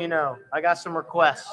You know, I got some requests.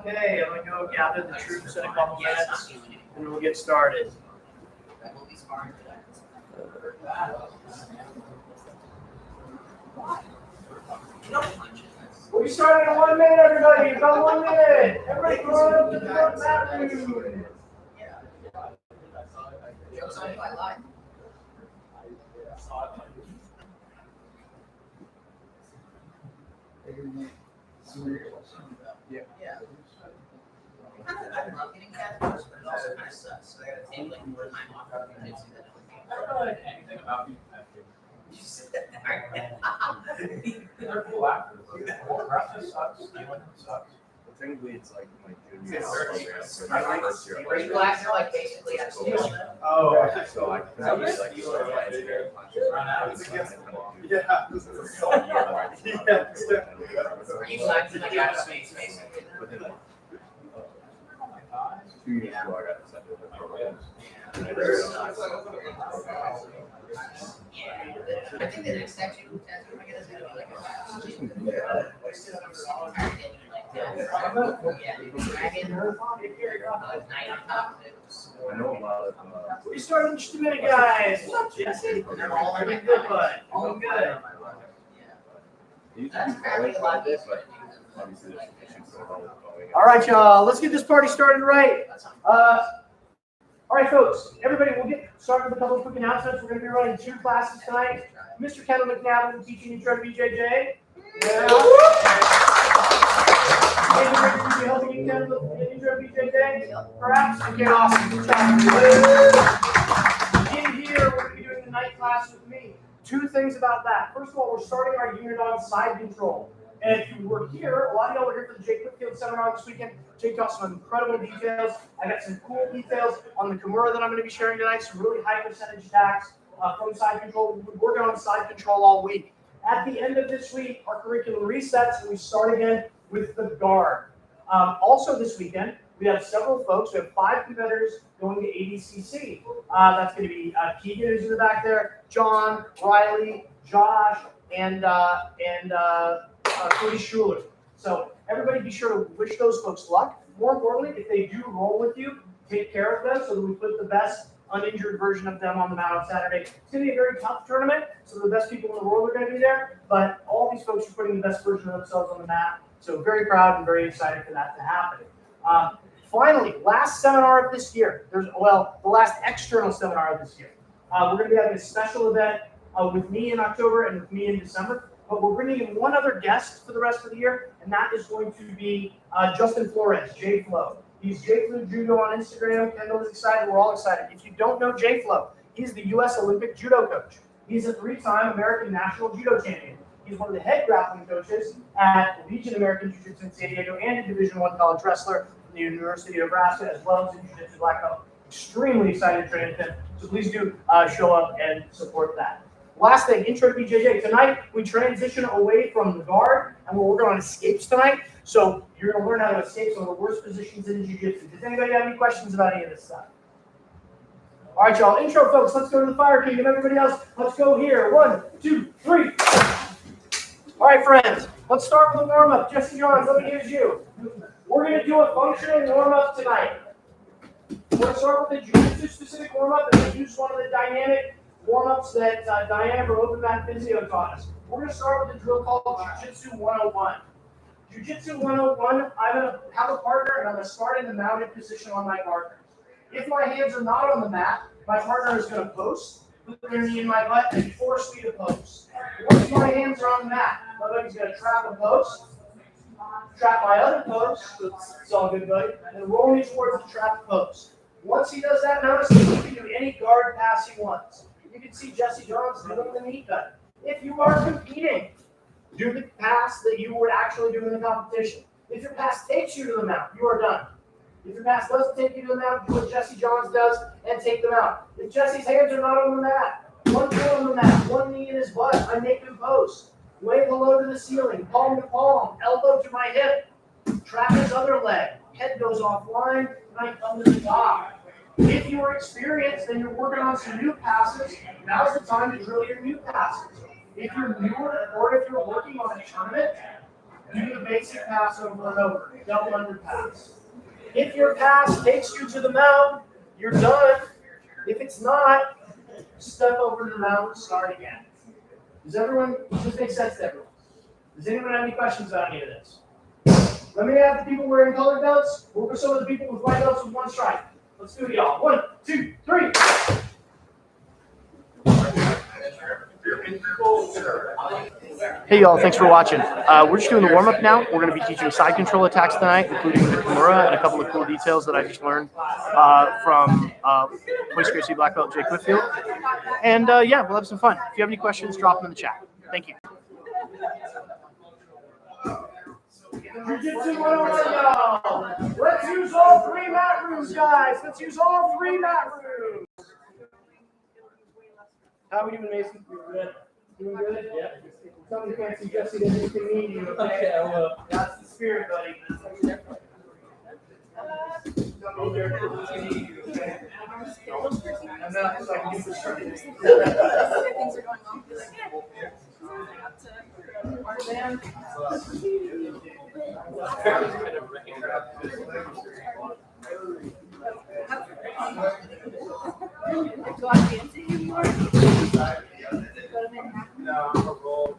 Okay, I'm gonna go gather the troops in a couple minutes, and we'll get started. We'll be starting in 1 minute, everybody. About 1 minute. Everybody, come on up to the front bathroom. Yeah. I love getting catfish, but it also kind of sucks. So I gotta take like more time off of jiu-jitsu than anything about you. You said that. They're cool actors. Practice sucks. Stealing sucks. Technically, it's like my junior program. Regular actor, like basically, I steal them. Oh, so I can use like yeah. Are you acting like out of space, basically? 2 years ago, I got accepted to programs. Yeah, I think the next section is gonna be like a I know a lot of. We started in just a minute, guys. What's up, Jesse? All good, bud. All good. All right, y'all. Let's get this party started right. All right, folks. Everybody, we'll get started with a couple of quick announcements. We're going to be running 2 classes tonight. Mr. Kendall McNabb will be teaching intro to BJJ. Yeah. David Richards will be helping you, Kendall, with intro to BJJ. Perhaps. Okay, awesome. Good job. In here, we're going to be doing the night class with me. 2 things about that. First of all, we're starting our unit on side control. And if you were here, a lot of y'all were here for the Jake Whitfield seminar this weekend. Jake got some incredible details. I got some cool details on the Kimura that I'm going to be sharing tonight. Some really high percentage attacks from side control. We've been working on side control all week. At the end of this week, our curriculum resets and we start again with the guard. Also this weekend, we have several folks. We have 5 competitors going to ADCC. That's going to be Keegan, who's in the back there, John, Riley, Josh, and Cody Schuler. So everybody be sure to wish those folks luck. More importantly, if they do roll with you, take care of them so that we put the best uninjured version of them on the mat on Saturday. It's going to be a very tough tournament, so the best people in the world are going to be there, but all these folks are putting the best version of themselves on the mat. So very proud and very excited for that to happen. Finally, last seminar of this year. The last external seminar of this year. We're going to be having a special event with me in October and with me in December. But we're bringing in one other guest for the rest of the year, and that is going to be Justin Flores, J-Flow. He's J-Flow Judo on Instagram. Kendall is excited. We're all excited. If you don't know J-Flow, he's the U.S. Olympic judo coach. He's a 3-time American national judo champion. He's one of the head grappling coaches at Legion American Jiu-Jitsu in San Diego and a Division I college wrestler from the University of Nebraska, as well as a Jiu-Jitsu black belt. Extremely excited to train with him, so please do show up and support that. Last thing, intro to BJJ. Tonight, we transition away from the guard, and we're working on escapes tonight. So you're going to learn how to escape some of the worst positions in Jiu-Jitsu. Does anybody have any questions about any of this stuff? All right, y'all. Intro, folks. Let's go to the Fire Kingdom. Everybody else, let's go here. 1, 2, 3. All right, friends. Let's start with a warm-up. Jesse Johns, let me use you. We're going to do a functional warm-up tonight. We're going to start with a Jiu-Jitsu-specific warm-up, and we use one of the dynamic warm-ups that Diana from Open Mat Physio taught us. We're going to start with a drill called Jiu-Jitsu 101. Jiu-Jitsu 101, I'm going to have a partner, and I'm going to start in the mounted position on my partner. If my hands are not on the mat, my partner is going to post, put their knee in my butt, and force me to post. Once my hands are on the mat, my buddy's gonna trap a post, trap my other post, it's all good, buddy, and roll me towards the trapped post. Once he does that, notice that he can do any guard pass he wants. You can see Jesse Jones doing the knee cut. If you are competing, do the pass that you would actually do in the competition. If your pass takes you to the mount, you are done. If your pass doesn't take you to the mount, do what Jesse Johns does and take them out. If Jesse's hands are not on the mat, one foot on the mat, one knee in his butt, I make him post. Wave hello to the ceiling, palm to palm, elbow to my hip, trap his other leg, head goes offline, and I come to the top. If you are experienced and you're working on some new passes, now's the time to drill your new passes. If you're newer or if you're working on a tournament, do the basic pass over and over, double under pass. If your pass takes you to the mount, you're done. If it's not, step over to the mount and start again. Does this make sense to everyone? Does anyone have any questions about any of this? Let me have the people wearing colored belts. Work with some of the people with white belts with one stripe. Let's do it, y'all. 1, 2, 3. Hey y'all, thanks for watching. We're just doing the warm-up now. We're going to be teaching side control attacks tonight, including the Kimura and a couple of cool details that I just learned from Voice Gracie Black Belt Jake Whitfield. And yeah, we'll have some fun. If you have any questions, drop them in the chat. Thank you. Jiu-Jitsu 101, y'all. Let's use all 3 mat rooms, guys. Let's use all 3 mat rooms. How are we doing, Mason? Good. Doing good? Yeah. Tell me you can't see Jesse that anything mean you, okay? I will. That's the spirit, buddy. I'm not so I can get this started. Things are going on. Be like, yeah. Go out dancing anymore? No, I'm a roll.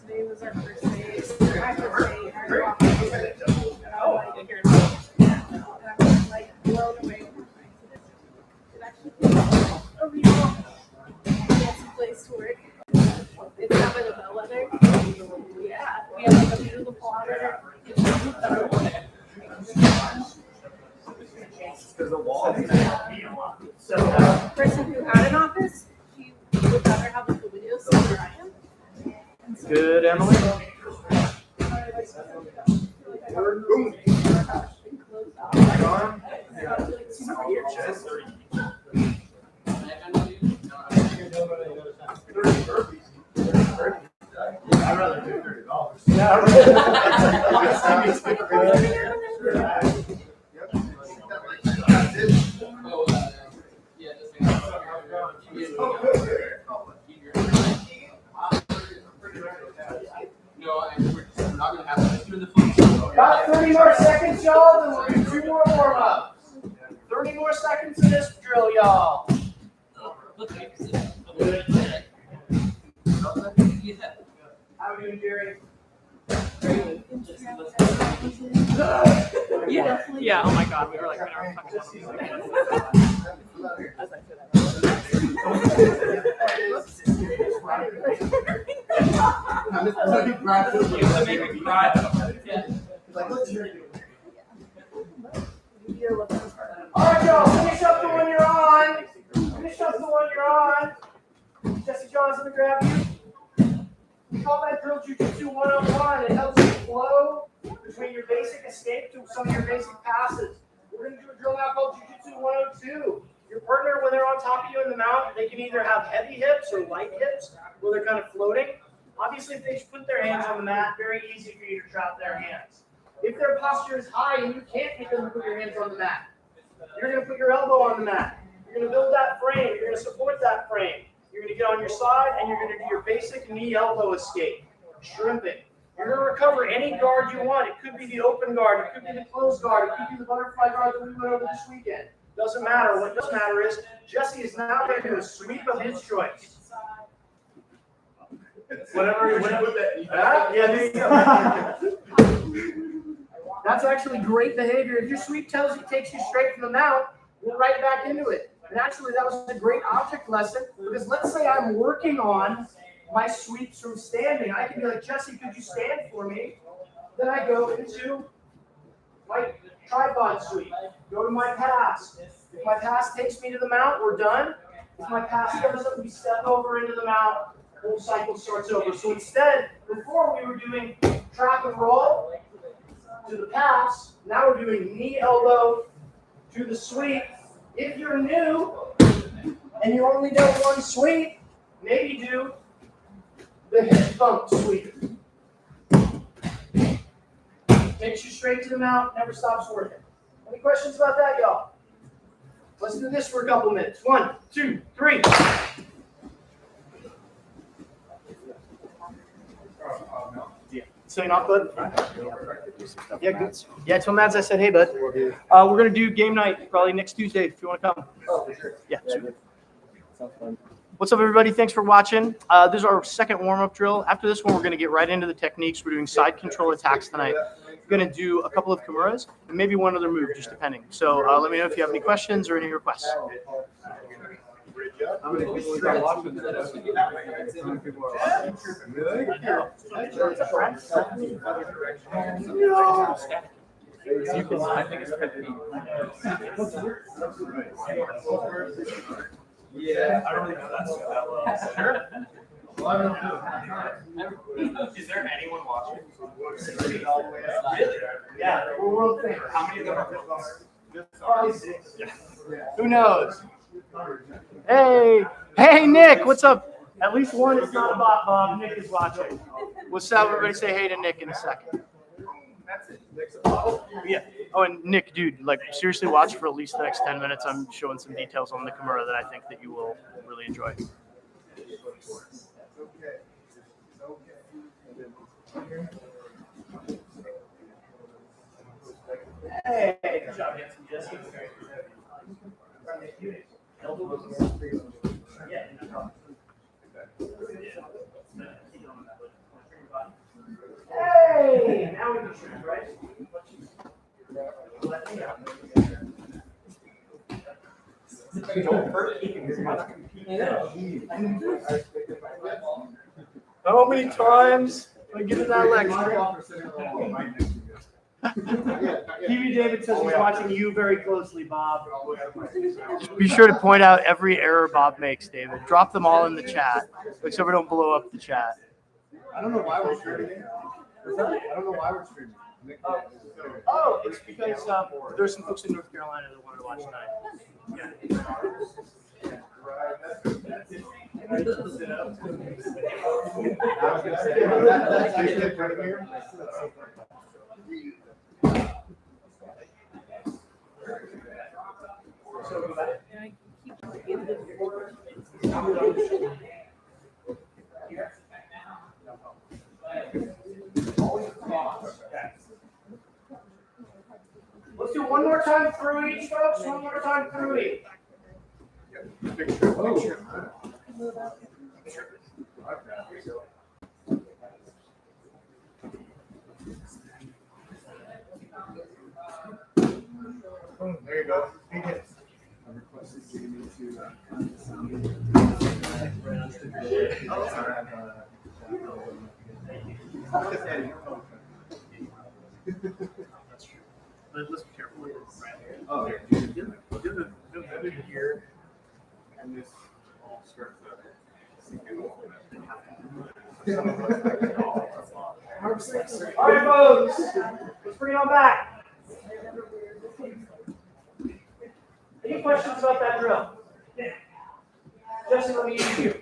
Today was our first day. Our first day. Like blown away. It actually feels a real fancy place to work. It's not by the bellwether. Yeah, we have like a beautiful water. Because the wall is So the person who had an office, she would rather have like the videos so where I am. Good, Emily. I'd rather do $30. Got 30 more seconds, y'all, then we'll do 2 more warm-ups. 30 more seconds in this drill, y'all. How are we doing, Jerry? Yeah, oh my god, we were like, All right, y'all, finish up the one you're on. Finish up the one you're on. Jesse Johnson to grab you. We call that drill Jiu-Jitsu 101. It helps you flow between your basic escape to some of your basic passes. We're going to do a drill now called Jiu-Jitsu 102. Your partner, when they're on top of you in the mount, they can either have heavy hips or light hips where they're kind of floating. Obviously, if they just put their hands on the mat, very easy for you to trap their hands. If their posture is high and you can't get them to put your hands on the mat, you're going to put your elbow on the mat. You're going to build that frame. You're going to support that frame. You're going to get on your side, and you're going to do your basic knee-elbow escape, shrimping. You're going to recover any guard you want. It could be the open guard. It could be the closed guard. It could be the butterfly guard that we went over this weekend. Doesn't matter. What does matter is Jesse is now going to do a sweep of his choice. Whatever. Yeah, there you go. That's actually great behavior. If your sweep takes you straight from the mount, we'll right back into it. And actually, that was a great object lesson because let's say I'm working on my sweeps from standing. I can be like, Jesse, could you stand for me? Then I go into my tripod sweep. Go to my pass. If my pass takes me to the mount, we're done. If my pass doesn't, we step over into the mount. Whole cycle starts over. So instead, before we were doing trap and roll to the pass, now we're doing knee elbow to the sweep. If you're new and you only know one sweep, maybe do the hip bump sweep. Takes you straight to the mount, never stops working. Any questions about that, y'all? Let's do this for a couple minutes. 1, 2, 3. So you're not good? Yeah, good. Yeah, tell Mads I said, hey, bud. We're going to do game night probably next Tuesday if you want to come. Oh, for sure. Yeah. Sounds fun. What's up, everybody? Thanks for watching. This is our second warm-up drill. After this one, we're going to get right into the techniques. We're doing side control attacks tonight. We're going to do a couple of Kimuras and maybe one other move, just depending. So let me know if you have any questions or any requests. How many people are watching this? Really? Yeah, I don't really know that well. Sure. Well, I don't know. Is there anyone watching? Really? Yeah, we're world famous. How many of them are Probably 6. Who knows? Hey, Nick, what's up? At least one is not a bot, Bob. Nick is watching. What's up? Everybody say hey to Nick in a second. That's it. Yeah. Oh, and Nick, dude, like seriously watch for at least the next 10 minutes. I'm showing some details on the Kimura that I think that you will really enjoy. Hey, good job, Hanson. Jesse. Yeah, no problem. Hey, now we can shoot, right? Don't hurt him. How many times I get in that lecture? TV David says he's watching you very closely, Bob. Just be sure to point out every error Bob makes, David. Drop them all in the chat, so we don't blow up the chat. I don't know why we're streaming. I don't know why we're streaming. Oh, it's because there's some folks in North Carolina that wanted to watch tonight. Let's do one more time through each, folks. One more time through each. There you go. Let's be careful. Oh, yeah. Do the here, and this all starts All right, folks. Let's bring it on back. Any questions about that drill? Jesse, let me use you.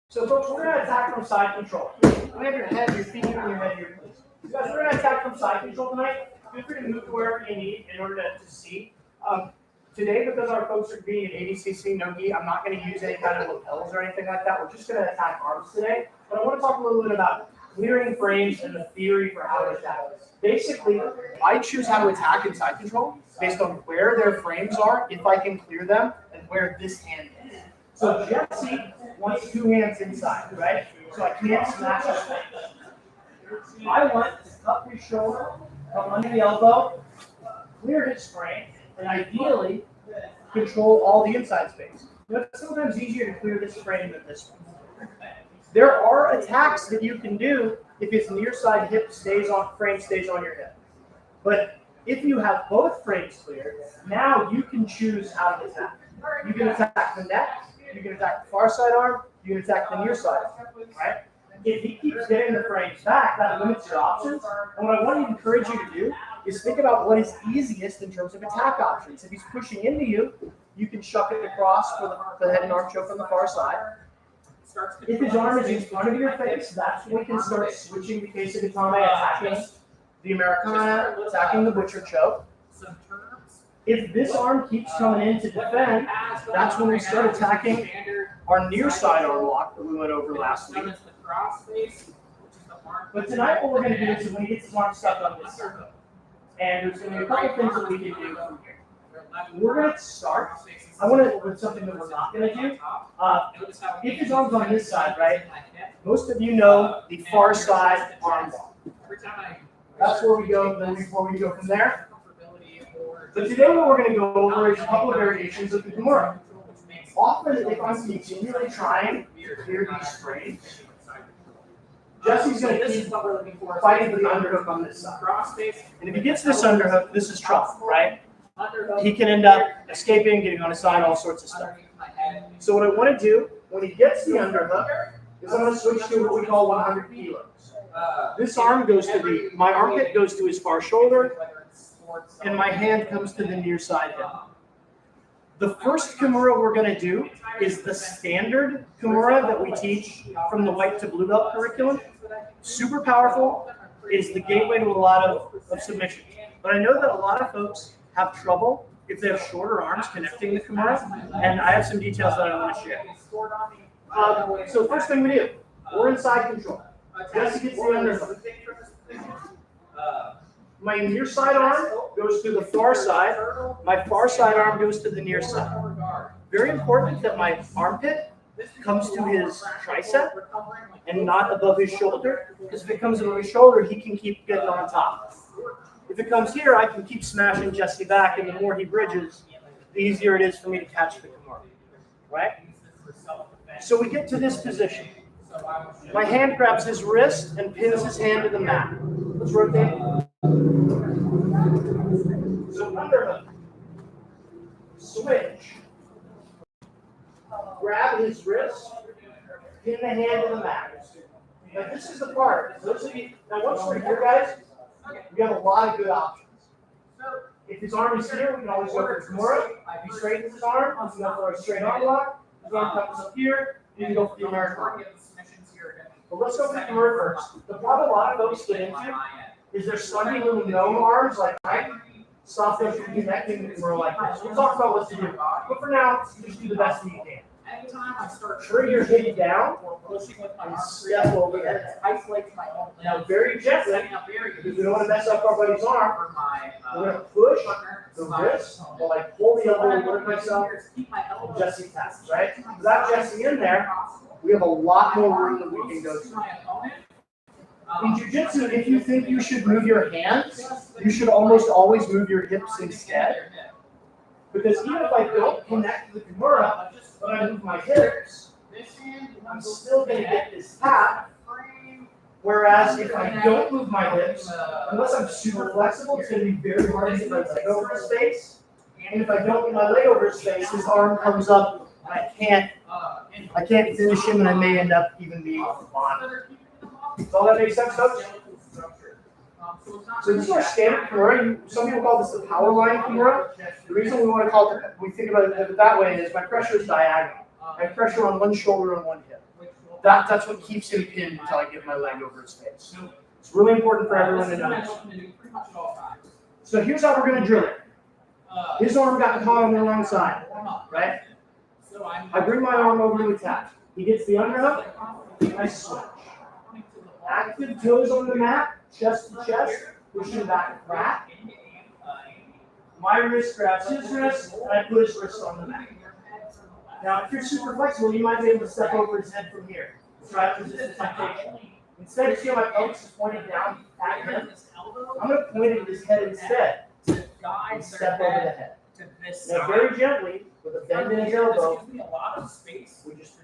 So, folks, we're going to attack from side control. We have your head, your feet, and your head here, please. You guys, we're going to attack from side control tonight. Feel free to move to wherever you need in order to see. Today, because our folks are being an ADCC no-gi, I'm not going to use any kind of lapels or anything like that. We're just going to attack arms today. But I want to talk a little bit about clearing frames and the theory for how to attack. Basically, I choose how to attack in side control based on where their frames are, if I can clear them, and where this hand is. So Jesse wants 2 hands inside, right? So I can't smash his face. I want to cup his shoulder come under the elbow, clear his frame, and ideally control all the inside space. It's sometimes easier to clear this frame than this one. There are attacks that you can do if his near side hip frame stays on your hip. But if you have both frames cleared, now you can choose how to attack. You can attack the neck, you can attack the far side arm, you can attack the near side arm, right? If he keeps getting the frames back, that limits your options. And what I want to encourage you to do is think about what is easiest in terms of attack options. If he's pushing into you, you can shuck it across for the head and arm choke on the far side. If his arm is in front of your face, that's when we can start switching the case of Katame, attacking the Americana, attacking the butcher choke. If this arm keeps coming in to defend, that's when we start attacking our near side arm lock that we went over last week. But tonight what we're going to do is when he gets his arm stuck on this side, and there's going to be a couple things that we can do from here. We're going to start. I want to put something that we're not going to do. If his arm's on this side, right? Most of you know the far side arm lock. That's where we go. Then before we go from there. But today what we're going to go over is a couple of variations of the Kimura. Often, if I'm continually trying to clear these frames, Jesse's going to keep fighting for the underhook on this side. And if he gets this underhook, this is trouble, right? He can end up escaping, getting on his side, all sorts of stuff. So what I want to do, when he gets the underhook, is I'm going to switch to what we call 100 kilos. This arm goes to my armpit goes to his far shoulder, and my hand comes to the near side hip. The first Kimura we're going to do is the standard Kimura that we teach from the white to blue belt curriculum. Super powerful. It's the gateway to a lot of submission. But I know that a lot of folks have trouble if they have shorter arms connecting the Kimura, and I have some details that I want to share. So first thing we do, we're inside control. Jesse gets the underhook. My near side arm goes to the far side. My far side arm goes to the near side. Very important that my armpit comes to his tricep and not above his shoulder, because if it comes above his shoulder, he can keep getting on top. If it comes here, I can keep smashing Jesse back, and the more he bridges, the easier it is for me to catch the Kimura, right? So we get to this position. My hand grabs his wrist and pins his hand to the mat. Let's rotate. So underhook, switch, grab his wrist, pin the hand to the mat. Now this is the part. Those of you, now once we're here, guys, we have a lot of good options. If his arm is here, we can always go for Kimura. If he straightens his arm, we can go for a straight arm lock. His arm comes up here, you can go for the American. But let's go for the Kimura first. The problem a lot of folks get into is they're studying little gnome arms like mine. Stop them from connecting the Kimura like this. We'll talk about what to do. But for now, just do the best that you can. Sure, you're hitting down and step over that. Now, very gently, because we don't want to mess up our buddy's arm, we're going to push the wrist while I pull the elbow and work myself and Jesse taps, right? Without Jesse in there, we have a lot more room that we can go to. In jiu-jitsu, if you think you should move your hands, you should almost always move your hips instead. Because even if I don't connect the Kimura, but I move my hips, I'm still going to get this tap. Whereas if I don't move my hips, unless I'm super flexible, it's going to be very hard to get my leg over his face. And if I don't get my leg over his face, his arm comes up and I can't finish him, and I may end up even being off the bottom. Does all that make sense, folks? So this is our standard Kimura. Some people call this the power line Kimura. The reason we want to call it, we think about it that way, is my pressure is diagonal. I have pressure on one shoulder and one hip. That's what keeps him pinned until I get my leg over his face. It's really important for everyone to know this. So here's how we're going to drill it. His arm got caught on the wrong side, right? I bring my arm over to attack. He gets the underhook, I switch. Active toes on the mat, chest to chest, pushing back flat. My wrist grabs his wrist, and I put his wrist on the mat. Now, if you're super flexible, you might be able to step over his head from here. Try to resist the temptation. Instead, you see how my pelvis is pointed down at him. I'm going to point it at his head instead. And step over the head. Now, very gently, with a bend in his elbow, we just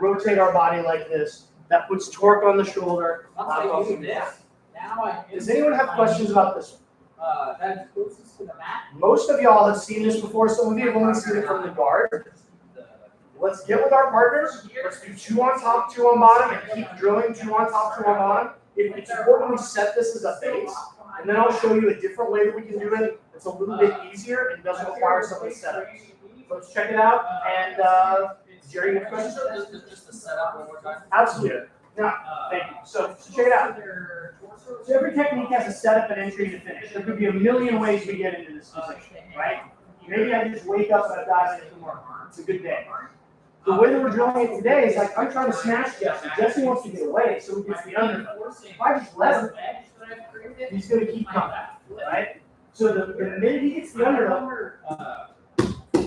rotate our body like this. That puts torque on the shoulder. Does anyone have questions about this one? Most of y'all have seen this before. Some of you have only seen it from the guard. Let's get with our partners. Let's do 2 on top, 2 on bottom, and keep drilling 2 on top, 2 on bottom. It's important we set this as a base, and then I'll show you a different way that we can do it. It's a little bit easier and doesn't require so many setups. Let's check it out. And Jerry, you have questions? Just the setup one more time. Absolutely. No, thank you. So check it out. So every technique has a setup and entry to finish. There could be a million ways we get into this position, right? Maybe I just wake up and I dive into work. It's a good day. The way that we're drilling it today is like I'm trying to smash Jesse. Jesse wants to get away, so he gets the underhook. If I just let him, he's going to keep coming, right? So the minute he gets the underhook,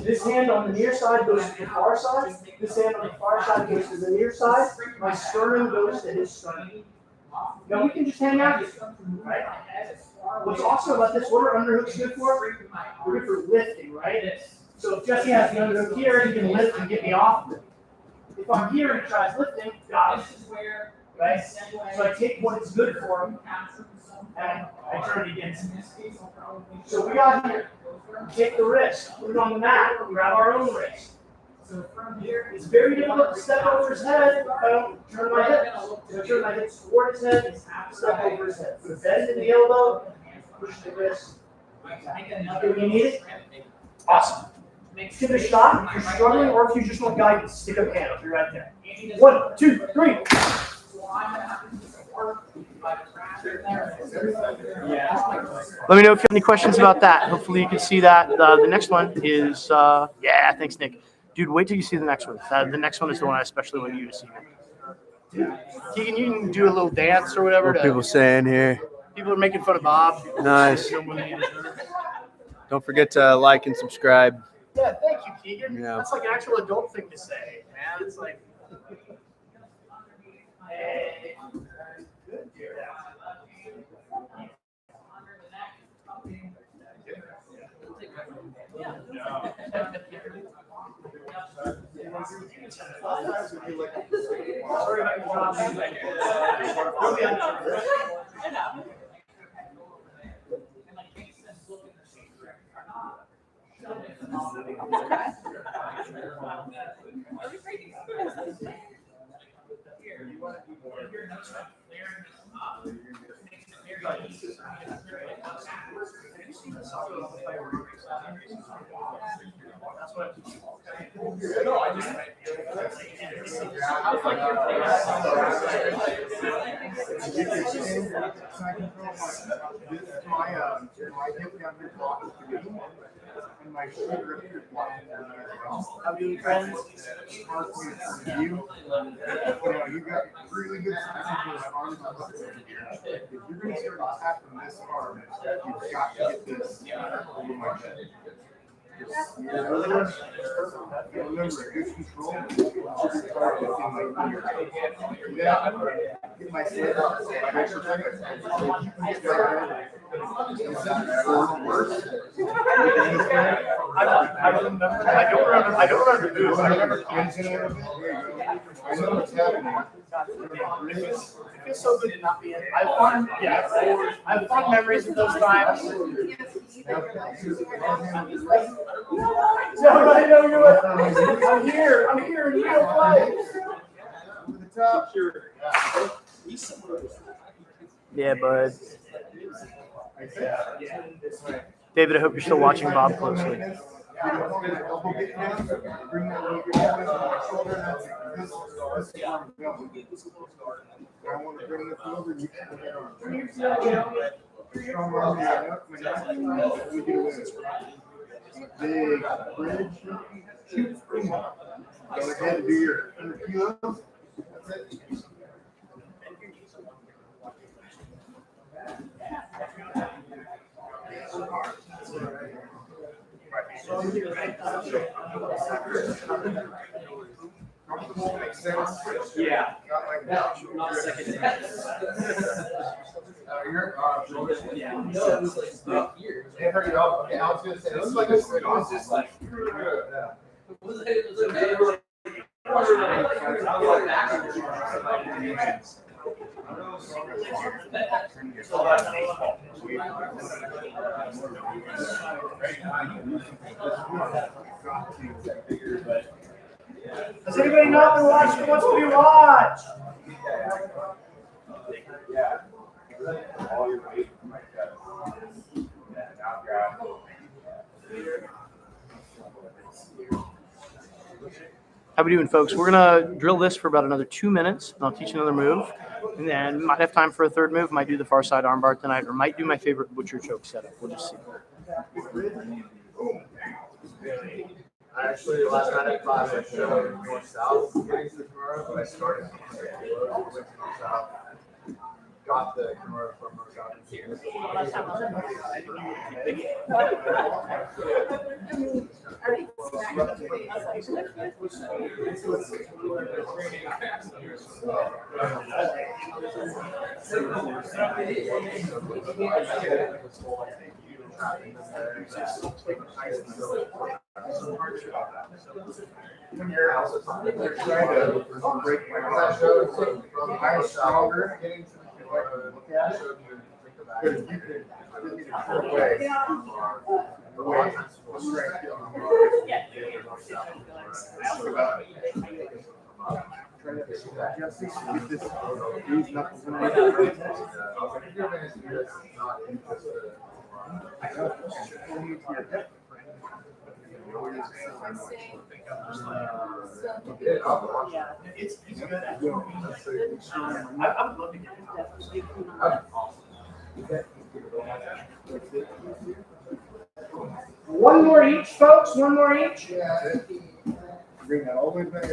this hand on the near side goes to the far side. This hand on the far side goes to the near side. My sternum goes to his sternum. Now we can just hang out here, right? What's awesome about this, what are underhooks good for? We're good for lifting, right? So if Jesse has the underhook here, he can lift and get me off. If I'm here and he tries lifting, got it. Right? So I take what it's good for him and I turn it against him. So we got here. Take the wrist, put it on the mat, grab our own wrist. So from here, it's very difficult to step over his head if I don't turn my hips. So I turn my hips toward his head, step over his head. So bend in the elbow, push the wrist. Do we need it? Awesome. Give it a shot. If you're struggling or if you just want guidance, stick up a hand. I'll be right there. 1, 2, 3. Let me know if you have any questions about that. Hopefully you can see that. The next one is, yeah, thanks, Nick. Dude, wait till you see the next one. The next one is the one I especially want you to see. Keegan, you can do a little dance or whatever. What are people saying here? People are making fun of Bob. Nice. Don't forget to like and subscribe. Yeah, thank you, Keegan. Yeah. That's like an actual adult thing to say, man. It's like, hey. Good dear. Sorry about your job. My sugar is blind. How are you, friends? You got really good sense of arms on the If you're going to start attacking this arm, you've got to get this over my head. Remember, good control. Get my head up. I don't remember the moves. I remember I know what's happening. it feels so good to not be in. I have fond memories of those times. No, I know you're like, I'm here in real life. Over the top. Yeah, bud. David, I hope you're still watching Bob closely. I want to bring this over. You can put it on. Strong arm, we get away. Big bridge. Go ahead and do your 100 kilos. That's it. Comfortable, makes sense. Yeah. Not like that. Yeah. It hurt you up. Okay, I was gonna say, this is like a straight on. It's just like, yeah. Has anybody not been watching what's to be watched? Yeah. All your weight, like that. Yeah, now grab. How we doing, folks? We're gonna drill this for about another 2 minutes, and I'll teach another move, and then might have time for a third move. Might do the far side armbar tonight, or might do my favorite butcher choke setup. We'll just see. Actually, last night at 5, I showed north south getting to the Kimura, but I started went to north south. Got the Kimura from north south. When you're also trying to break my from higher stronger getting to the because you could pull away the way strength It's good. I would love to get it. One more each, folks. One more each. Bring that all the way back.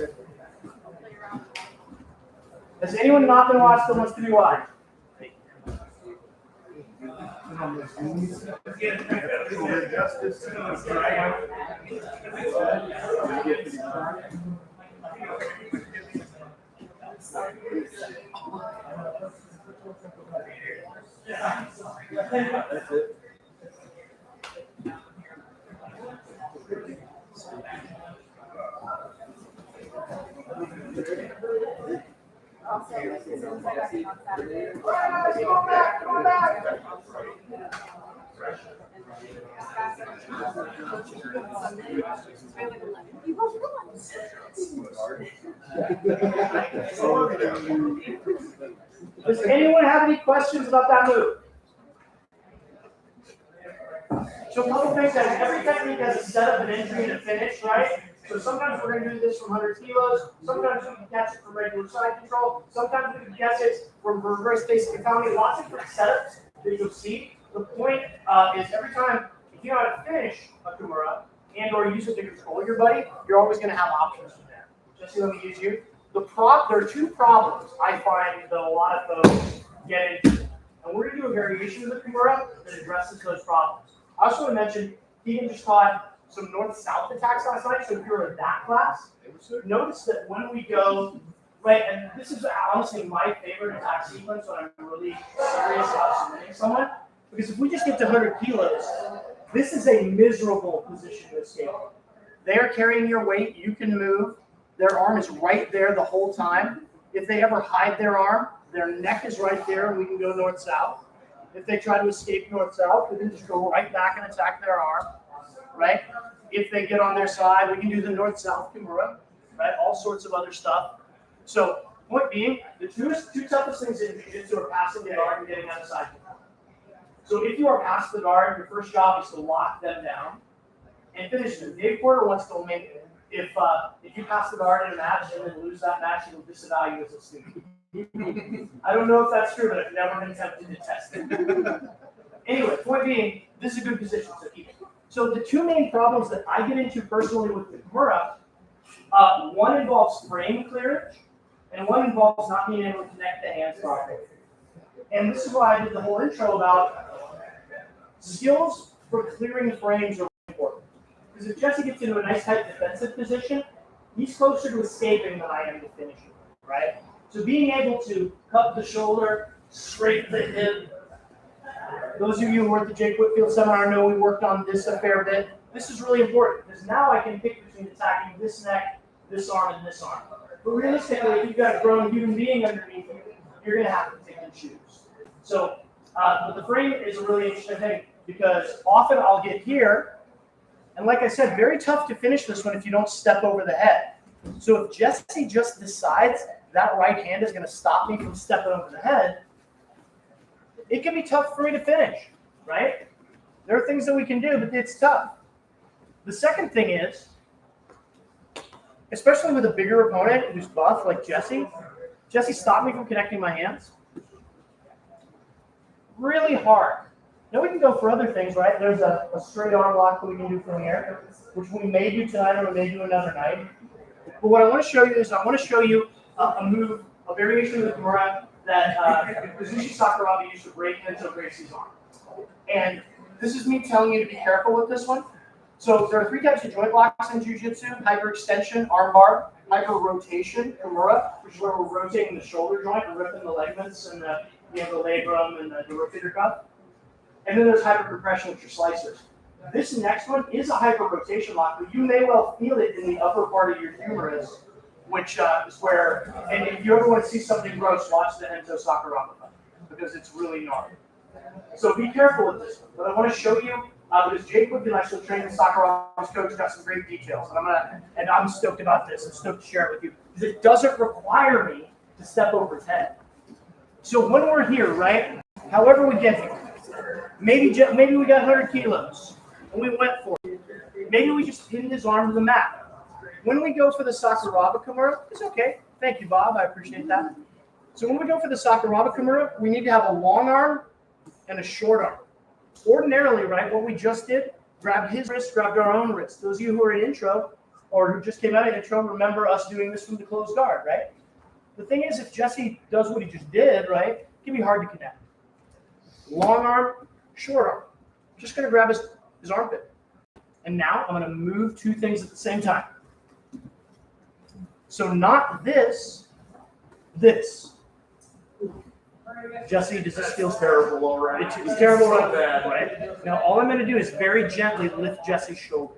Has anyone not been watched that wants to be watched? Come back. Does anyone have any questions about that move? So a couple things, guys. Every technique has a setup, an entry, and a finish, right? So sometimes we're going to do this from 100 kilos. Sometimes we can catch it from regular side control. Sometimes we can catch it from reverse basic economy. Lots of different setups that you'll see. The point is every time, if you know how to finish a Kimura and or use it to control your buddy, you're always going to have options from there. Just let me use you. There are two problems I find that a lot of folks get into. And we're going to do a variation of the Kimura that addresses those problems. I also want to mention, Keegan just taught some north-south attacks last night, so if you're in that class, notice that when we go, right, and this is honestly my favorite attack sequence when I'm really serious about submitting someone, because if we just get to 100 kilos, this is a miserable position to escape. They are carrying your weight, you can move, their arm is right there the whole time. If they ever hide their arm, their neck is right there, and we can go north-south. If they try to escape north-south, we can just go right back and attack their arm, right? If they get on their side, we can do the north-south Kimura, right? All sorts of other stuff. So, point being, the two toughest things in jiu-jitsu are passing the guard and getting outside. So if you are past the guard, your first job is to lock them down and finish them. Dave Porter wants to make it. If you pass the guard in a match and then lose that match, he will disavow you as a student. I don't know if that's true, but I've never been tempted to test it. Anyway, point being, this is a good position, so keep it. So the two main problems that I get into personally with the Kimura, one involves frame clearance, and one involves not being able to connect the hands properly. And this is why I did the whole intro about skills for clearing frames are important. Because if Jesse gets into a nice tight defensive position, he's closer to escaping than I am to finishing, right? So being able to cut the shoulder, scrape the hip, Those of you who were at the Jake Whitfield seminar know we worked on this a fair bit. This is really important because now I can pick between attacking this neck, this arm, and this arm. But realistically, if you've got a grown human being underneath you, you're going to have to pick and choose. So but the frame is a really interesting thing because often I'll get here, and like I said, very tough to finish this one if you don't step over the head. So if Jesse just decides that right hand is going to stop me from stepping over the head, it can be tough for me to finish, right? There are things that we can do, but it's tough. The second thing is, especially with a bigger opponent who's buff like Jesse stopped me from connecting my hands. Really hard. Now we can go for other things, right? There's a straight arm lock that we can do from here, which we may do tonight or we may do another night. But what I want to show you is I want to show you a move, a variation of the Kimura that Kazushi Sakuraba used to break Enzo Gracie's arm. And this is me telling you to be careful with this one. So there are 3 types of joint locks in Jiu-Jitsu: hyperextension, armbar; hyper-rotation, Kimura, which is where we're rotating the shoulder joint and ripping the ligaments and the labrum and the rotator cuff. And then there's hyper-compression, which are slicers. This next one is a hyper-rotation lock, but you may well feel it in the upper part of your humerus, which is where, and if you ever want to see something gross, watch the Enzo Sakuraba fight, because it's really gnarly. So be careful with this one. But I want to show you, because Jake Whitfield actually trained the Sakuraba's coach, got some great details, and I'm stoked about this. I'm stoked to share it with you, because it doesn't require me to step over his head. So when we're here, right, however we get here, maybe we got 100 kilos, and we went for it. Maybe we just pinned his arm to the mat. When we go for the Sakuraba Kimura, it's okay. Thank you, Bob. I appreciate that. So when we go for the Sakuraba Kimura, we need to have a long arm and a short arm. Ordinarily, right, what we just did, grabbed his wrist, grabbed our own wrist. Those of you who are in intro or who just came out of intro, remember us doing this from the closed guard, right? The thing is, if Jesse does what he just did, right, it can be hard to connect. Long arm, short arm. Just going to grab his armpit. And now I'm going to move 2 things at the same time. So not this, this. Jesse, does this feel terrible already? It's terrible right bad, right? Now all I'm going to do is very gently lift Jesse's shoulder.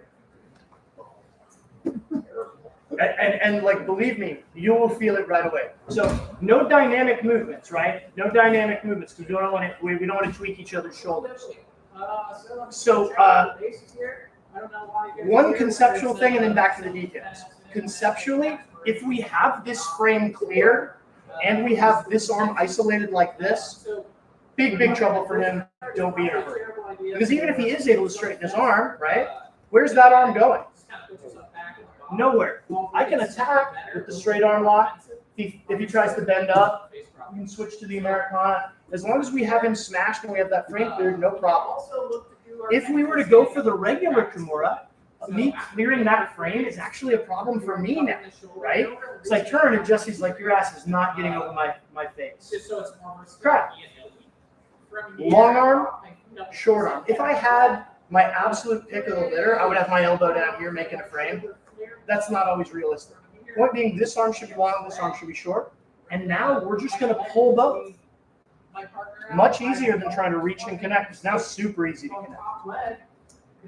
And like, believe me, you will feel it right away. So no dynamic movements, right? No dynamic movements, because we don't want to tweak each other's shoulders. So one conceptual thing, and then back to the details. Conceptually, if we have this frame clear and we have this arm isolated like this, big trouble for him. Don't be in a hurry. Because even if he is able to straighten his arm, right? Where's that arm going? Nowhere. I can attack with the straight arm lock. If he tries to bend up, we can switch to the Americana. As long as we have him smashed and we have that frame cleared, no problem. If we were to go for the regular Kimura, me clearing that frame is actually a problem for me now, right? Because I turn and Jesse's like, your ass is not getting over my face. Crap. Long arm, short arm. If I had my absolute pick of the litter, I would have my elbow down here making a frame. That's not always realistic. Point being, this arm should be long, this arm should be short. And now we're just going to pull both. Much easier than trying to reach and connect. It's now super easy to connect.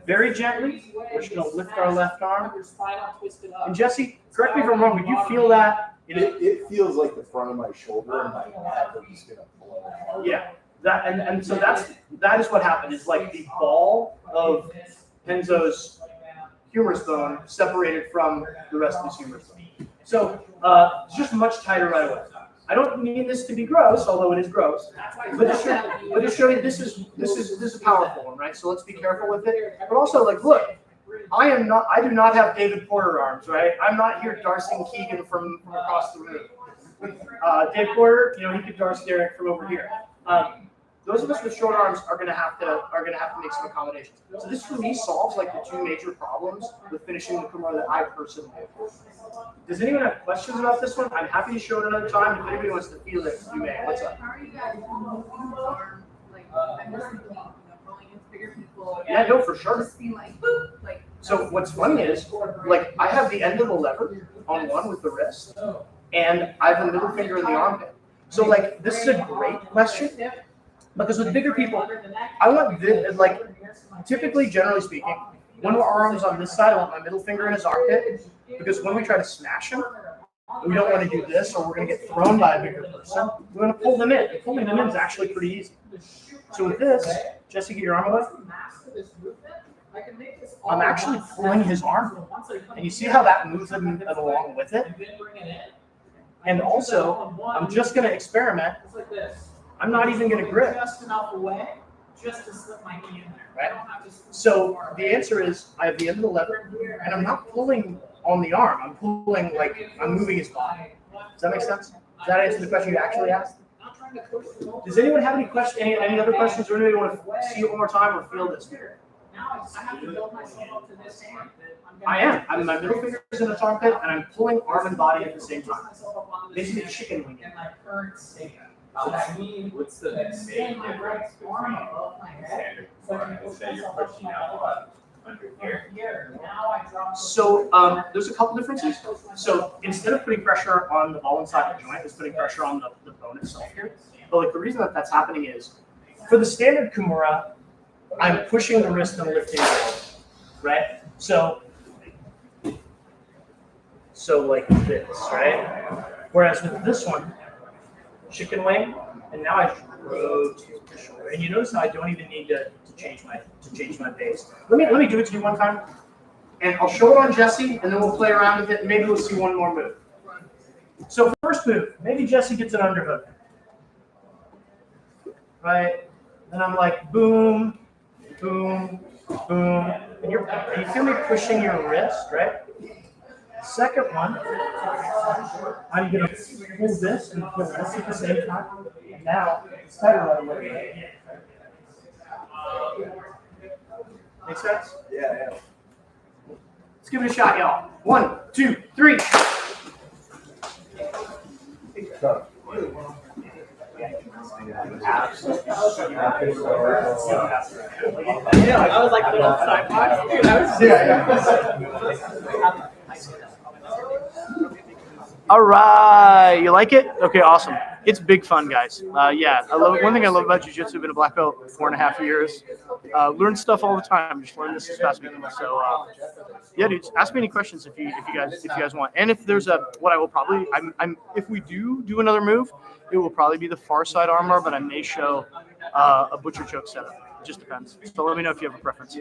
Very gently, we're just going to lift our left arm. And Jesse, correct me if I'm wrong, but you feel that? It feels like the front of my shoulder and my head are just going to blow. Yeah. And so that is what happened. It's like the ball of Enzo's humerus bone separated from the rest of his humerus bone. So it's just much tighter right away. I don't mean this to be gross, although it is gross. But to show you this is a powerful one, right? So let's be careful with it. But also, like, look, I do not have David Porter arms, right? I'm not here Darcing Keegan from across the room. Dave Porter, he could Darce Derek from over here. Those of us with short arms are gonna have to make some accommodations. So this for me solves like the 2 major problems with finishing the Kimura that I personally have. Does anyone have questions about this one? I'm happy to show it another time. If anybody wants to feel it, you may. What's up? How are you guys I'm just thinking, going into bigger people. Yeah, no, for sure. Just being like, boop, like. So what's funny is, like, I have the end of the lever on one with the wrist, and I have the middle finger in the armpit. So like, this is a great question. Because with bigger people, I want this, like, typically, generally speaking, one of our arms on this side, I want my middle finger in his armpit, because when we try to smash him, we don't want to do this, or we're going to get thrown by a bigger person. We want to pull them in. And pulling them in is actually pretty easy. So with this, Jesse, get your arm away. I'm actually pulling his arm. And you see how that moves him along with it? And also, I'm just going to experiment. I'm not even going to grip. Just to slip my knee in there. Right? So the answer is I have the end of the lever, and I'm not pulling on the arm. I'm pulling, like, I'm moving his body. Does that make sense? Does that answer the question you actually asked? Does anyone have any questions? Any other questions, or anybody want to see it one more time or feel this? Now I have to build myself up to this hand. I am. I'm my middle finger's in the armpit, and I'm pulling arm and body at the same time. Basically, chicken wing. In my current state. What's the main difference between standard performance that you're pushing out under here? So there's a couple differences. So instead of putting pressure on the ball inside the joint, it's putting pressure on the bone itself here. But like the reason that that's happening is, for the standard Kimura, I'm pushing the wrist and lifting the elbow, right? So like this, right? Whereas with this one, chicken wing, and now I rotate the shoulder. And you notice how I don't even need to change my base. Let me do it to you one time, and I'll show it on Jesse, and then we'll play around with it, and maybe we'll see one more move. So first move, maybe Jesse gets an underhook, right? Then I'm like boom, boom, boom, and you feel me pushing your wrist, right? Second one, I'm going to pull this and pull this at the same time. And now it's tighter right away. Make sense? Yeah. Let's give it a shot, y'all. 1, 2, 3. Yeah, I was like a little sidewalk. Dude, I was Yeah. All right, you like it? Okay, awesome. It's big fun, guys. Yeah, I love it. One thing I love about jiu-jitsu, I've been a black belt for 4.5 years. Learn stuff all the time. Just learn this as fast as we can. So, yeah, dudes, ask me any questions if you guys want. And if there's what I will probably, if we do another move, it will probably be the far side armbar, but I may show a butcher choke setup. It just depends. So let me know if you have a preference.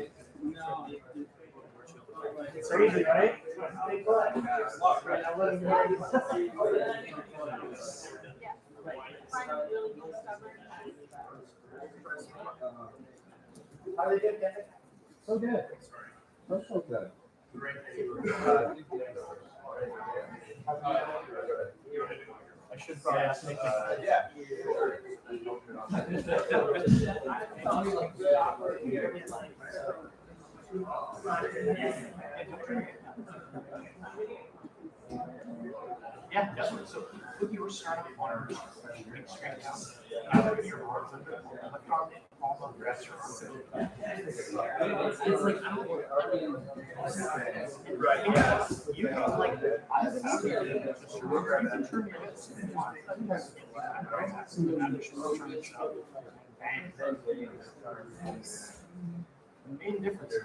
It's easy, right? How they did, Kevin? So good. So good. I should probably ask Nick. Yeah. Yeah, definitely. So if you were starting on a big screen down, your arms under the palm of the rest it's like, I don't know. Right. Yeah. You can like, I have an turn your hips and the main difference is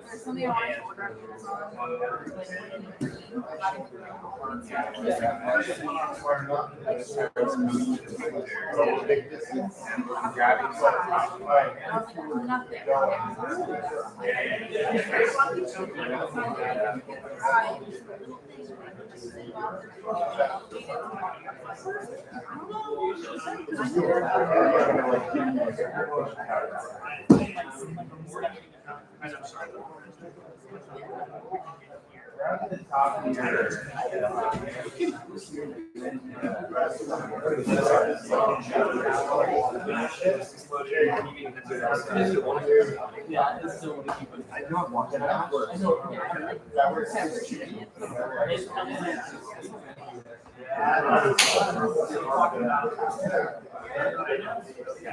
There's something I want to order. I'm sorry. Around the top of your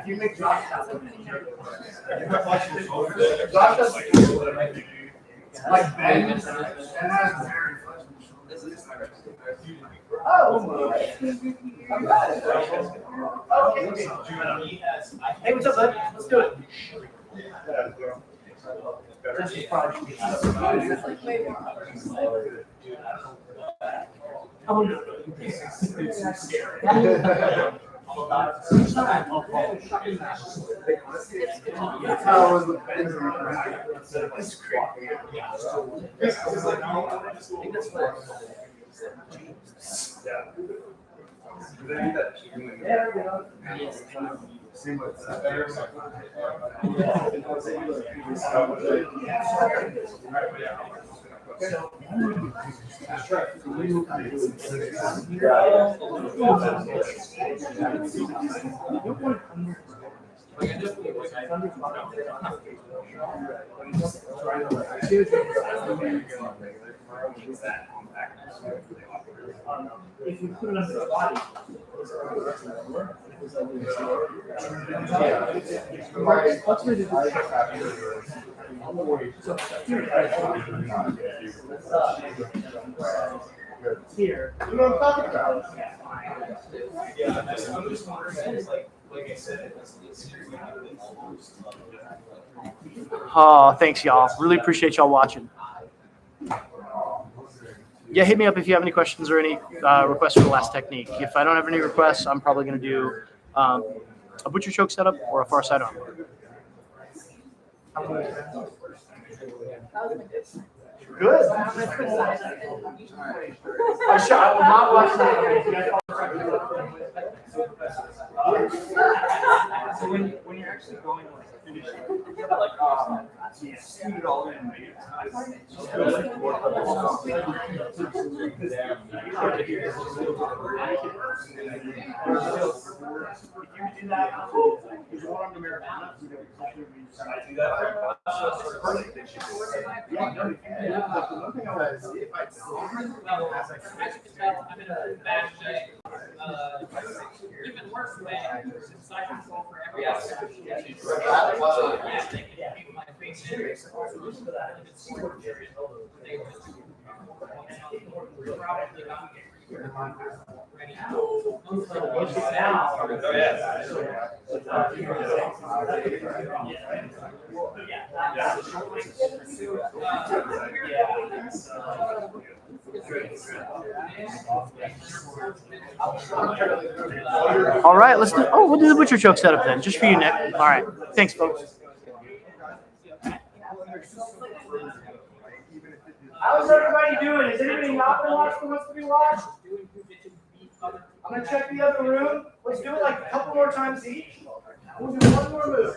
You make Josh happy. Like Ben, and that's very oh. Okay. Hey, what's up, bud? Let's do it. This is probably. Oh no. It's scary. If you put it under the body. Here. You know what I'm talking about? I'm just wondering, like I said, Oh, thanks, y'all. Really appreciate y'all watching. Yeah, hit me up if you have any questions or any requests for the last technique. If I don't have any requests, I'm probably going to do a butcher choke setup or a far side arm. Good. I will not watch that. So when you're actually going like finishing, you scoot it all in. Even worse way, since I control for every aspect of the All right, let's do. Oh, we'll do the butcher choke setup then, just for you, Nick. All right, thanks, folks. How's everybody doing? Is anybody not been watched who wants to be watched? I'm gonna check the other room. Let's do it like a couple more times each. We'll do one more move.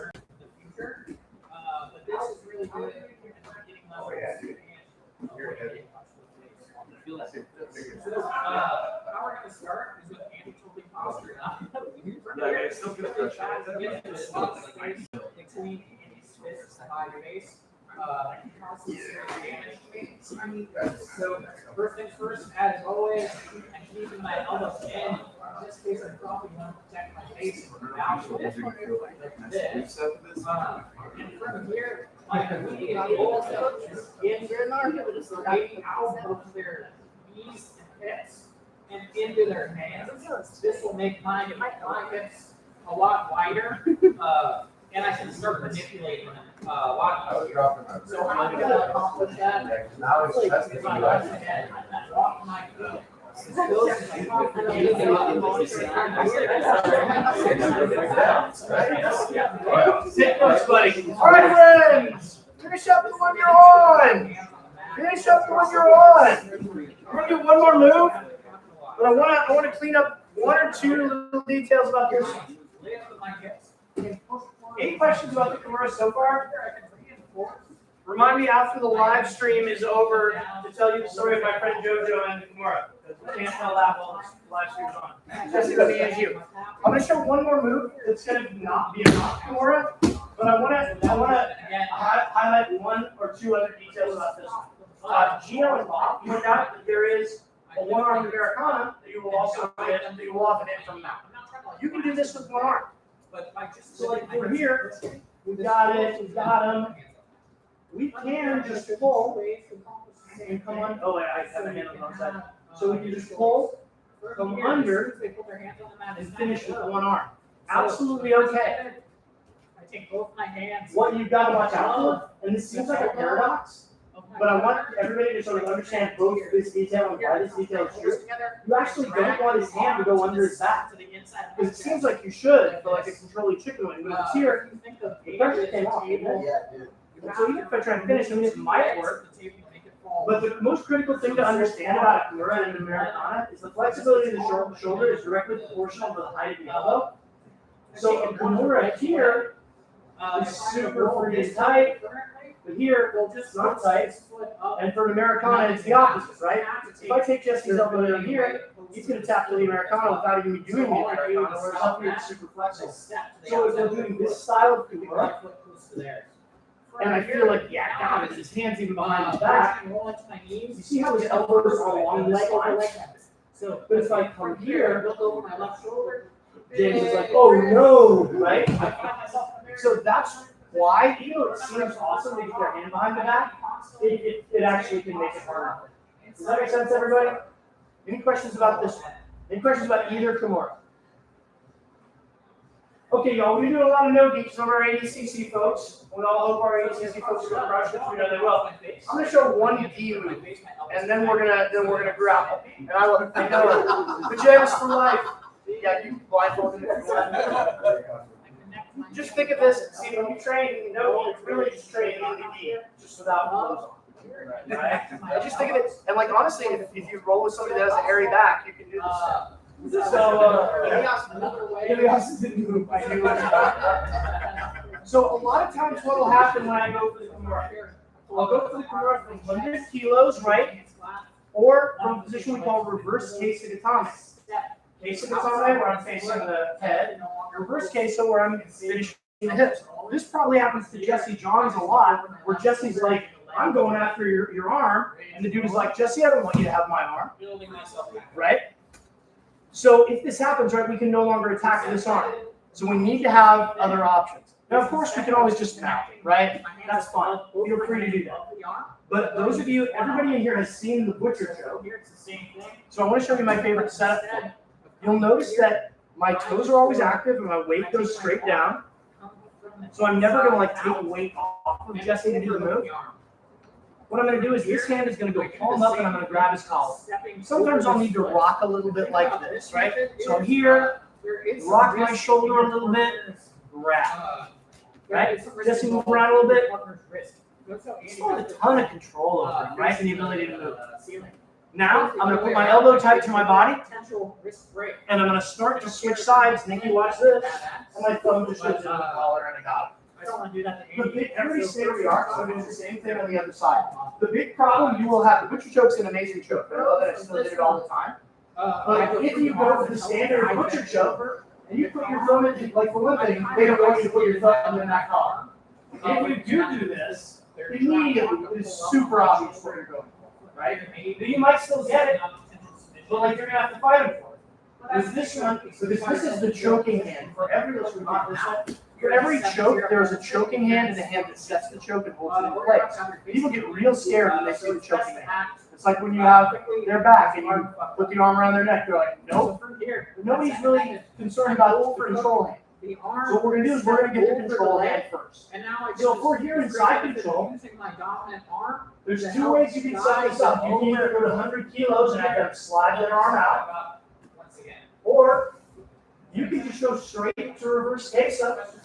But this is really good. How we're going to start is with anti-tilting posture. Between Andy's fists by your face. So first things first, as always, I'm keeping my elbows in. In this case, I probably want to protect my face now. So this one is like this. And from here, my immediate goal is getting out of their knees and hips and into their hands. This will make my hips a lot wider. And I can start manipulating them a lot easier. So how I'm going to accomplish that? Now it's testing. If I rise my head, walk my feet. Sit close, buddy. All right, friends. Finish up the one you're on. Finish up the one you're on. We're gonna do one more move, but I want to clean up one or two little details about this. Any questions about the Kimura so far? Remind me after the live stream is over to tell you the story of my friend JoJo and the Kimura. Can't tell that while this live stream's on. Jesse, let me ask you. I'm gonna show one more move that's gonna not be a knock Kimura, but I wanna highlight one or two other details about this one. Gino and Bob pointed out that there is a one-armed Americana that you will also hit, that you will often hit from mount. You can do this with one arm. So like we're here, we've got it, we've got him. We can just pull and come on. Oh wait, I have a hand on the wrong side. So we can just pull, come under, and finish with one arm. Absolutely okay. I take both my hands. What you've got to watch out for, and this seems like a paradox, but I want everybody to sort of understand both this detail and why this detail is true. You actually don't want his hand to go under his back. Because it seems like you should for like a controlling chicken wing, but it's here, the pressure came off. And so even if I try and finish, I mean, it might work. But the most critical thing to understand about a Kimura and an Americana is the flexibility of the shoulder is directly proportional to the height of the elbow. So a Kimura here is super freaking tight, but here it's not tight. And for an Americana, it's the opposite, right? If I take Jesse's elbow down here, he's going to tap to the Americana without even doing the Americana, whereas up here it's super flexible. So if we're doing this style of Kimura, and I feel like, yeah, God, his hand's even behind his back. You see how his elbows are along the leg? So, but if I come here, James is like, oh no, right? So that's why, even though it seems awesome to get their hand behind the back, it actually can make it harder. Does that make sense, everybody? Any questions about this one? Any questions about either Kimura? Okay, y'all, we do a lot of no-geeks from our ADCC folks. We all hope our ADCC folks are going to crush it. We know they will. I'm going to show one D move, and then we're gonna grapple. And I know it. Pajamas for life. Yeah, you blindfolded it. Just think of this. See, when you train, you know, it's really just training in the D, just without clothes on. Right? And just think of it. And like honestly, if you roll with somebody that has a hairy back, you can do this. So a lot of times what will happen when I go for the Kimura, I'll go for the Kimura from 100 kilos, right? Or from a position we call reverse Keisagatame. Keisagatame, where I'm facing the head. Reverse Keisa, where I'm finishing the hips. This probably happens to Jesse Johns a lot, where Jesse's like, I'm going after your arm, and the dude is like, Jesse, I don't want you to have my arm. Right? So if this happens, right, we can no longer attack this arm. So we need to have other options. Now, of course, we can always just mount, right? That's fine. Feel free to do that. But those of you, everybody in here has seen the butcher choke. So I want to show you my favorite setup for it. You'll notice that my toes are always active and my weight goes straight down. So I'm never going to like take weight off of Jesse to do the move. What I'm going to do is this hand is going to go palm up and I'm going to grab his collar. Sometimes I'll need to rock a little bit like this, right? So I'm here, rock my shoulder a little bit, grab. Right? Jesse move around a little bit. Still have a ton of control over him, right? And the ability to move. Now, I'm going to put my elbow tight to my body, and I'm going to start to switch sides. Nikki, watch this. And my thumb just goes into the collar and I got it. I don't want to do that to Every state we are, so doing the same thing on the other side. The big problem you will have, the butcher choke's an amazing choke. I know that I still did it all the time. But if you go for the standard butcher choke, and you put your thumb in, like for one thing, they don't want you to put your thumb in that collar. If you do this, immediately it is super obvious where you're going for, right? You might still get it, but like you're gonna have to fight him for it. With this one, because this is the choking hand. For every this one. For every choke, there's a choking hand and a hand that sets the choke and holds it in place. People get real scared when they see the choking hand. It's like when you have their back and you put the arm around their neck, they're like, nope. But nobody's really concerned about the control hand. So what we're going to do is we're going to get the control hand first. So if we're here inside control, there's two ways you can set this up. You can either go to 100 kilos and have them slide their arm out, or you can just go straight to reverse case up,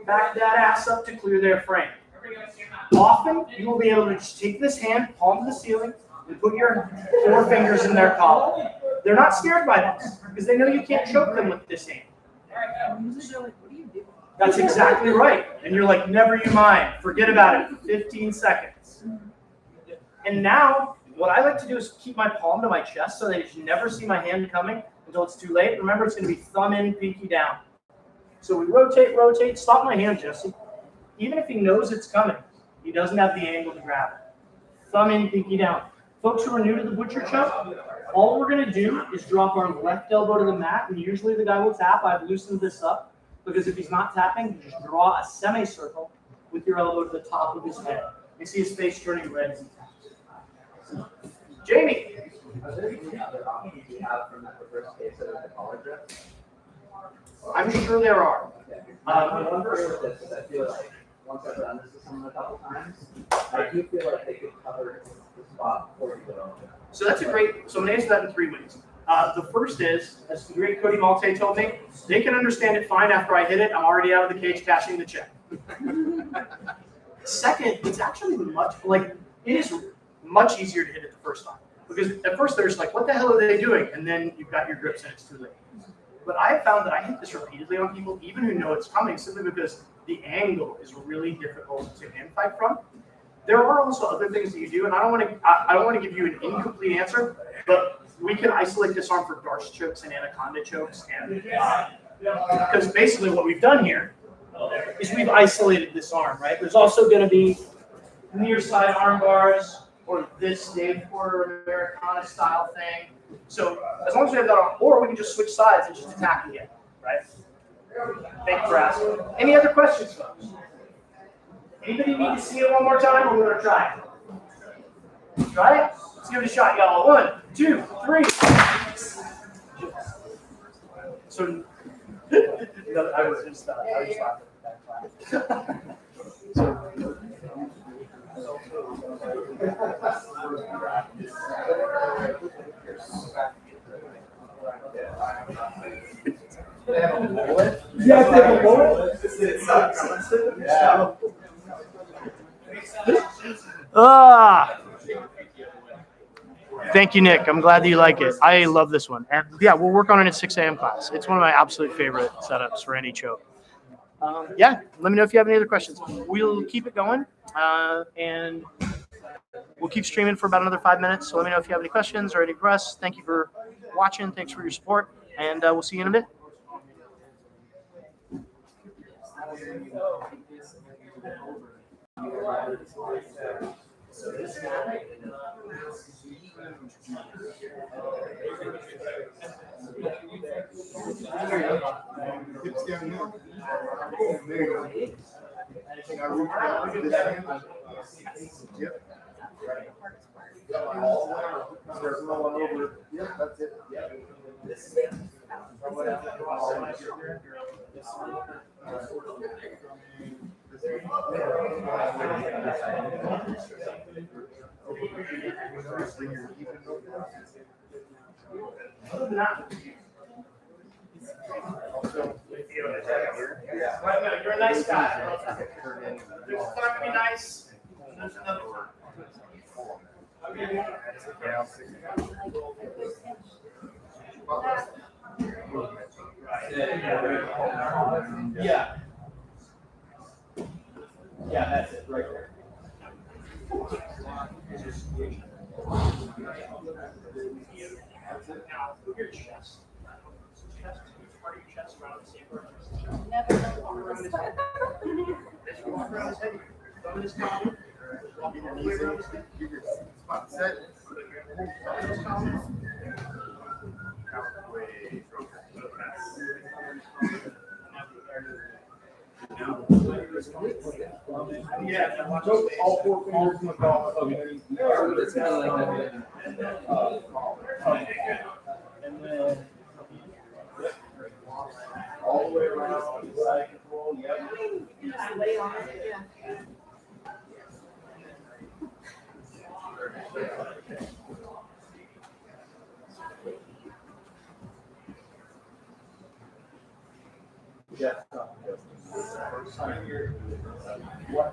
back that ass up to clear their frame. Often, you will be able to just take this hand, palm to the ceiling, and put your 4 fingers in their collar. They're not scared by this, because they know you can't choke them with this hand. That's exactly right. And you're like, never you mind. Forget about it for 15 seconds. And now, what I like to do is keep my palm to my chest so that you never see my hand coming until it's too late. Remember, it's going to be thumb in, pinky down. So we rotate. Stop my hand, Jesse. Even if he knows it's coming, he doesn't have the angle to grab it. Thumb in, pinky down. Folks who are new to the butcher choke, all we're going to do is drop our left elbow to the mat, and usually the guy will tap. I've loosened this up because if he's not tapping, you just draw a semicircle with your elbow to the top of his head. You see his face turning red as he taps. Jamie. I'm sure there are. Once I've done this with someone a couple times, I do feel like they could cover the spot for you. So that's a great. So I'm going to answer that in 3 ways. The first is, as the great Cody Malte told me, they can understand it fine after I hit it. I'm already out of the cage cashing the check. Second, it's actually it is much easier to hit it the first time. Because at first they're just like, what the hell are they doing? And then you've got your grips and it's too late. But I have found that I hit this repeatedly on people, even who know it's coming, simply because the angle is really difficult to hand fight from. There are also other things that you do, and I don't want to give you an incomplete answer, but we can isolate this arm for Darce chokes and anaconda chokes, and because basically what we've done here is we've isolated this arm, right? There's also going to be near side arm bars or this Dave Porter Americana style thing. So as long as we have that on, or we can just switch sides and just attack again, right? Thank you for asking. Any other questions, folks? Anybody need to see it one more time, or we're going to try it? Try it? Let's give it a shot, y'all. 1, 2, 3. So, no, I was just laughing. Yeah, take a bullet. It sucks. Yeah. Thank you, Nick. I'm glad that you like it. I love this one. And yeah, we'll work on it at 6 a.m. class. It's one of my absolute favorite setups for any choke. Yeah, let me know if you have any other questions. We'll keep it going, and we'll keep streaming for about another 5 minutes. So let me know if you have any questions or any requests. Thank you for watching. Thanks for your support, and we'll see you in a bit. Hips down here. There you go. Now reach down to this hand. Yep. Start rolling over. Yep, that's it. Yep. You're a nice guy. There's not going to be nice. There's another word. Yeah. Yeah, that's it, right there. Now, move your chest. Chest, part of your chest around the same person. Never know this time. This one around his head. Thumb in his collar. Walk all the way around his head. Get your spot set. Thumb in his collar. Yeah, watch All 4 fingers in the collar. It's kind of like And then all the way around, side control. Yep. Just lay on it, yeah. Yeah. What?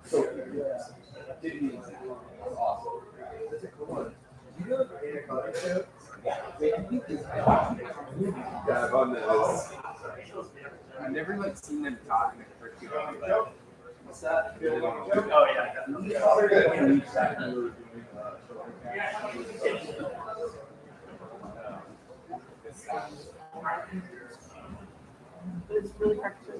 So, awesome. That's a cool one. Do you know the anaconda show? Yeah, I've on this. I've never seen them talk in a curriculum. What's that? Oh, yeah. But it's really hard to.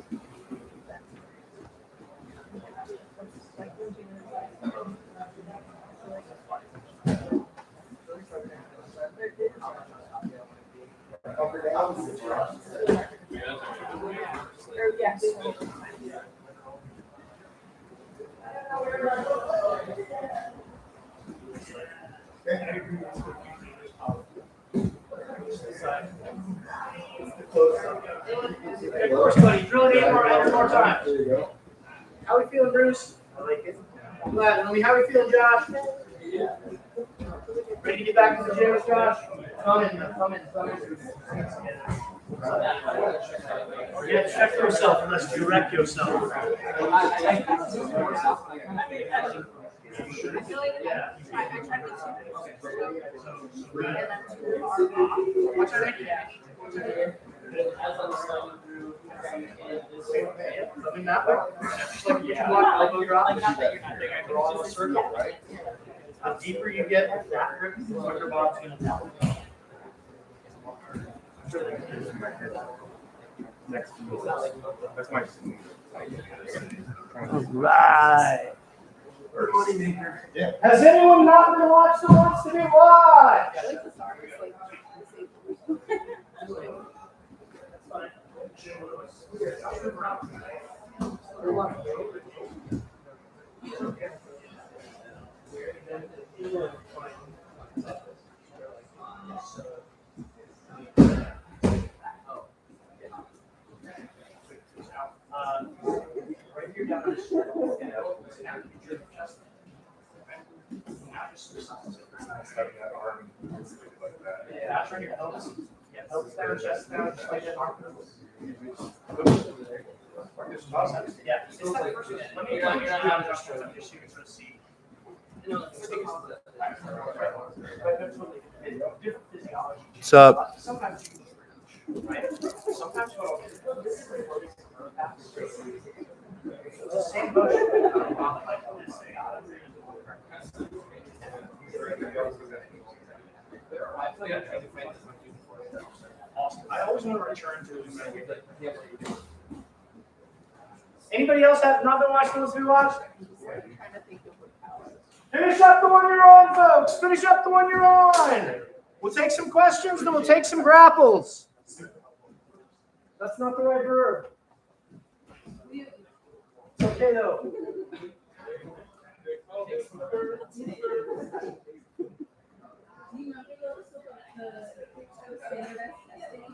Of course, buddy. Drill it 8 more times. How we feeling, Bruce? I like it. I'm glad. How we feeling, Josh? Ready to get back to the gym, Josh? Come in. Yeah, check yourself and let's direct yourself. What's your name? Coming that way. Just like you walk, elbow drop. Draw a circle, right? The deeper you get that grip, the quicker Bob's gonna tell. That's my. Right. Yeah. Has anyone not been watched who wants to be watched? Right here down the street. Having that arm like that. Yeah, that's right here. Elbows. Yeah, elbows down, chest down, just like that arm. Yeah, it's that first. Let me just so you can sort of see. Different physiology. What's up? Sometimes you right? Sometimes what I'll do is it's the same motion. Awesome. I always want to return to it. Anybody else have not been watching this? Be watched? Finish up the one you're on, folks. Finish up the one you're on. We'll take some questions, then we'll take some grapples. That's not the right verb. It's okay though.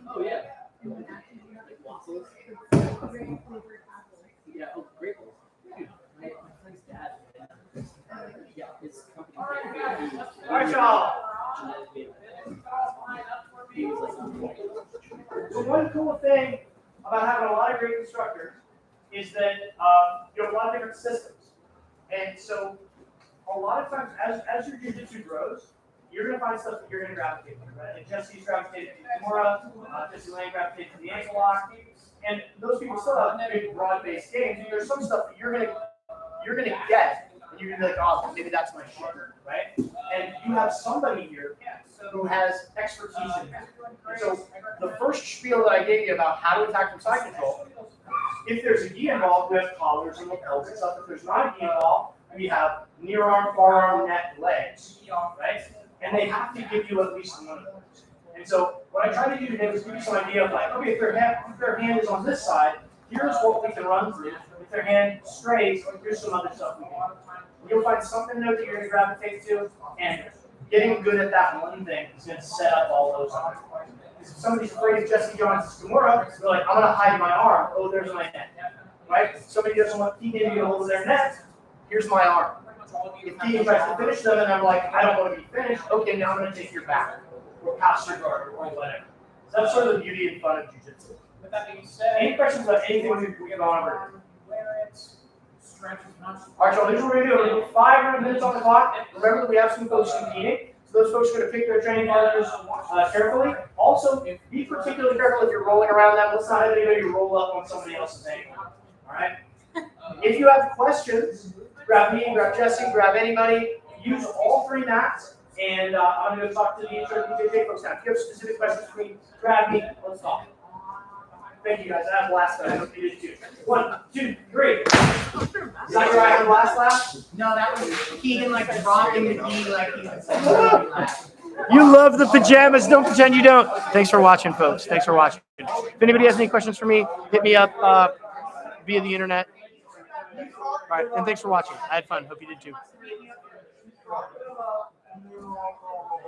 Oh yeah. Yeah, oh, great. Dude, my friend's dad, yeah, his company. All right, y'all. So one cool thing about having a lot of great instructors is that you have a lot of different systems. And so a lot of times as your jiu-jitsu grows, you're going to find stuff that you're going to gravitate to, right? Like Jesse's gravitated to the Kimura, Jesse Lang gravitated to the ankle lock, and those people still have big broad-based games. And there's some stuff that you're gonna get, and you're gonna be like, oh, maybe that's my shit, right? And you have somebody here who has expertise in that. And so the first spiel that I gave you about how to attack from side control, if there's a gi involved, we have collars and lapels and stuff. If there's not a gi involved, we have near arm, forearm, neck, legs, right? And they have to give you at least one of those. And so what I tried to do today was give you some idea of like, okay, if their hand is on this side, here's what we can run through. If their hand strays, here's some other stuff we can do. You'll find something there that you're going to gravitate to, and getting good at that one thing is going to set up all those others. If somebody's afraid of Jesse John's Kimura, they're like, I'm going to hide my arm. Oh, there's my neck. Right? Somebody doesn't want Keegan to get a hold of their neck. Here's my arm. If Keegan tries to finish them and I'm like, I don't want to be finished, okay, now I'm going to take your back. Or pass your guard, or whatever. So that's sort of the beauty and fun of jiu-jitsu. With that being said, Any questions about anything we've gone over? wear it, stretch as much. All right, y'all, here's what we're going to do. We're going to put 5 minutes on the clock. Remember that we have some folks competing. So those folks are going to pick their training partners carefully. Also, be particularly careful if you're rolling around them. Let's not have anybody roll up on somebody else's ankle. All right? If you have questions, grab me, grab Jesse, grab anybody. Use all 3 mats, and I'm going to talk to the instructor DJ folks now. If you have specific questions for me, grab me. Let's talk. Thank you guys. I had a blast. I hope you did too. 1, 2, 3. Is that your eye on last lap? No, that was Keegan like rocking the knee like he was so relaxed. You love the pajamas. Don't pretend you don't. Thanks for watching, folks. Thanks for watching. If anybody has any questions for me, hit me up via the internet. All right, and thanks for watching. I had fun. Hope you did too.